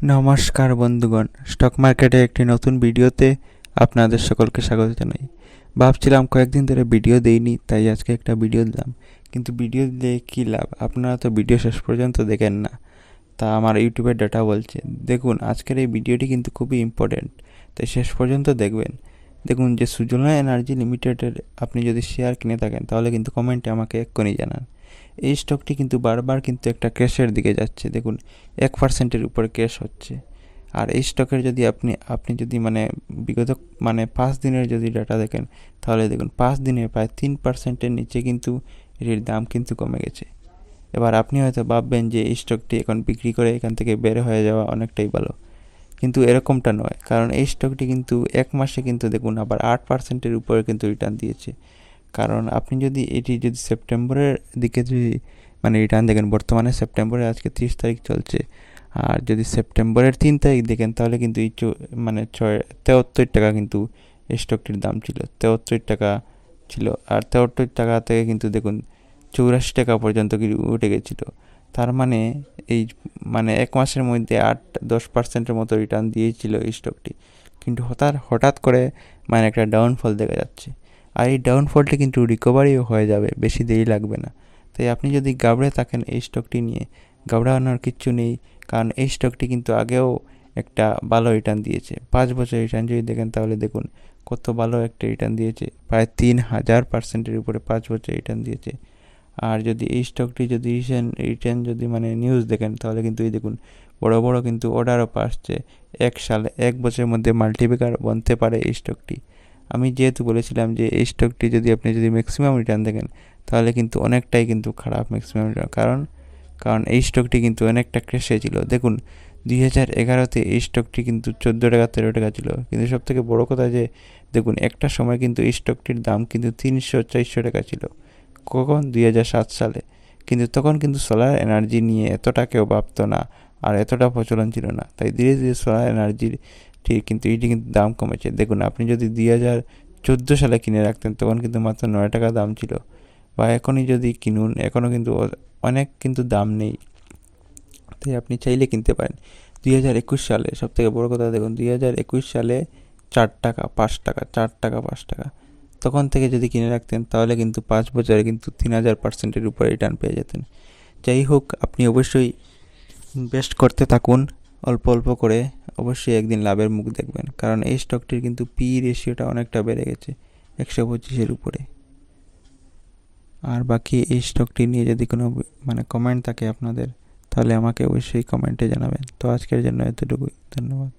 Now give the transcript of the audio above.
নমস্কার বন্ধুগণ, স্টক মার্কেটে একটি নতুন ভিডিওতে আপনাদের সকলকে স্বাগত জানাই। ভাবছিলাম কয়েকদিন ধরে ভিডিও দেইনি, তাই আজকে একটা ভিডিও দিলাম। কিন্তু ভিডিও দিলে কী লাভ? আপনারা তো ভিডিও শেষ পর্যন্ত দেখেন না, তা আমার ইউটিউবের ডাটা বলছে। দেখুন, আজকের এই ভিডিওটি কিন্তু খুবই ইম্পর্টেন্ট, তাই শেষ পর্যন্ত দেখবেন। দেখুন, যে সুজলা এনার্জি লিমিটেডের আপনি যদি শেয়ার কিনে থাকেন তাহলে কিন্তু কমেন্টে আমাকে এক্ষুনি জানান। এই স্টকটি কিন্তু বারবার কিন্তু একটা ক্র্যাশের দিকে যাচ্ছে। দেখুন, 1%-এর উপরে ক্র্যাশ হচ্ছে। আর এই স্টকের যদি আপনি যদি বিগত 5 দিনের যদি ডাটা দেখেন, তাহলে দেখুন 5 দিনে প্রায় 3%-এর নিচে কিন্তু এটির দাম কিন্তু কমে গেছে। এবার আপনি হয়তো ভাববেন যে এই স্টকটি এখন বিক্রি করে এখান থেকে বের হয়ে যাওয়া অনেকটাই ভালো, কিন্তু এরকমটা নয়। কারণ এই স্টকটি কিন্তু 1 মাসে কিন্তু দেখুন আবার 8%-এর উপরে কিন্তু রিটার্ন দিয়েছে। কারণ আপনি যদি সেপ্টেম্বরের দিকে যদি রিটার্ন দেখেন, বর্তমানে সেপ্টেম্বরে আজকে 30 তারিখ চলছে, আর যদি সেপ্টেম্বরের 3 তারিখ দেখেন তাহলে কিন্তু এই 73 টাকা কিন্তু এই স্টকটির দাম ছিল, 73 টাকা ছিল। আর 73 টাকা থেকে কিন্তু দেখুন 84 টাকা পর্যন্ত উঠে গেছিলো। তার মানে এই 1 মাসের মধ্যে 8-10%-এর মতো রিটার্ন দিয়েছিল এই স্টকটি। কিন্তু হঠাৎ করে একটা ডাউনফল দেখা যাচ্ছে। আর এই ডাউনফলটি কিন্তু রিকভারিও হয়ে যাবে, বেশি দেরি লাগবে না। তাই আপনি যদি ঘাবড়ে থাকেন এই স্টকটি নিয়ে, ঘাবড়ানোর কিচ্ছু নেই। কারণ এই স্টকটি কিন্তু আগেও একটা ভালো রিটার্ন দিয়েছে। 5 বছর রিটার্ন যদি দেখেন তাহলে দেখুন কত ভালো একটা রিটার্ন দিয়েছে, প্রায় 3000%-এর উপরে 5 বছর রিটার্ন দিয়েছে। আর যদি এই স্টকটি যদি রিটার্ন যদি নিউজ দেখেন তাহলে কিন্তু এই দেখুন বড় বড় কিন্তু অর্ডারও আসছে। 1 বছরের মধ্যে মাল্টিপ্লিকার বনতে পারে এই স্টকটি। আমি যেহেতু বলেছিলাম যে এই স্টকটি আপনি ম্যাক্সিমাম রিটার্ন দেখেন তাহলে কিন্তু অনেকটাই কিন্তু খারাপ ম্যাক্সিমাম রিটার্ন। কারণ এই স্টকটি কিন্তু অনেকটা ক্র্যাশে ছিল। দেখুন, 2011-তে এই স্টকটি কিন্তু 14 টাকা 13 টাকা ছিল। কিন্তু সবথেকে বড় কথা যে দেখুন, একটা সময় কিন্তু এই স্টকটির দাম কিন্তু 300-400 টাকা ছিল। কখন? 2007 সালে। কিন্তু তখন কিন্তু সোলার এনার্জি নিয়ে এতটা কেউ ভাবতো না, আর এতটা প্রচলন ছিল না। তাই ধীরে ধীরে সোলার এনার্জির কিন্তু দাম কমেছে। দেখুন, আপনি যদি 2014 সালে কিনে রাখতেন তখন কিন্তু মাত্র 9 টাকা দাম ছিল, বা এখনই যদি কিনুন এখনও কিন্তু অনেক কিন্তু দাম নেই। তাই আপনি চাইলে কিনতে পারেন। 2021 সালে সবথেকে বড় কথা দেখুন, 2021 সালে 4 টাকা 5 টাকা 4 টাকা 5 টাকা, তখন থেকে যদি কিনে রাখতেন তাহলে কিন্তু 5 বছরে কিন্তু 3000%-এর উপরে রিটার্ন পেয়ে যেতেন। যাই হোক, আপনি অবশ্যই ইনভেস্ট করতে থাকুন অল্প অল্প করে। অবশ্যই একদিন লাভের মুখ দেখবেন, কারণ এই স্টকটির কিন্তু পি রেশিওটা অনেকটা বেড়ে গেছে, 125-এর উপরে। আর বাকি এই স্টকটি নিয়ে যদি কোনো কমেন্ট থাকে আপনাদের, তাহলে আমাকে অবশ্যই কমেন্টে জানাবেন। তো আজকের জন্য এতটুকুই, ধন্যবাদ।